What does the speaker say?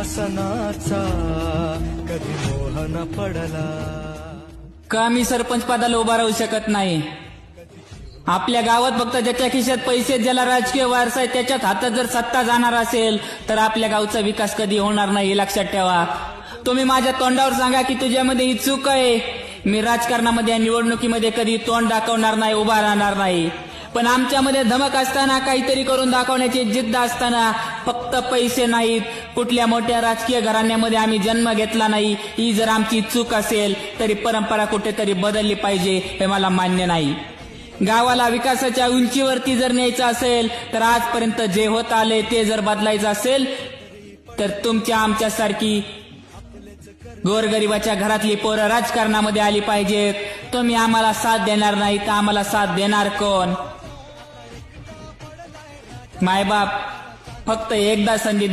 शासनाचा कधी मोह न पडला. का मी सरपंच पदाला उभा राहू शकत नाही? आपल्या गावात फक्त ज्याच्या खिशात पैसे, ज्याला राजकीय वारसा आहे, त्याच्याच हातात जर सत्ता जाणार असेल तर आपल्या गावचा विकास कधी होणार नाही, हे लक्षात ठेवा. तुम्ही माझ्या तोंडावर सांगा की तुझ्यामध्ये ही चूक आहे. मी राजकारणामध्ये या निवडणुकीमध्ये कधी तोंड दाखवणार नाही, उभा राहणार नाही. पण आमच्यामध्ये धमक असताना, काहीतरी करून दाखवण्याची जिद्द असताना, फक्त पैसे नाहीत, कुठल्या मोठ्या राजकीय घराण्यामध्ये आम्ही जन्म घेतला नाही, ही जर आमची चूक असेल तरी परंपरा कुठेतरी बदलली पाहिजे, हे मला मान्य नाही. गावाला विकासाच्या उंचीवरती जर न्यायचं असेल तर आजपर्यंत जे होत आले ते जर बदलायचं असेल तर तुमच्या आमच्यासारखी गोरगरिबाच्या घरातली पोरं राजकारणामध्ये आली पाहिजेत. तुम्ही आम्हाला साथ देणार नाही तर आम्हाला साथ देणार कोण? मायबाप फक्त एकदा संधी द्या.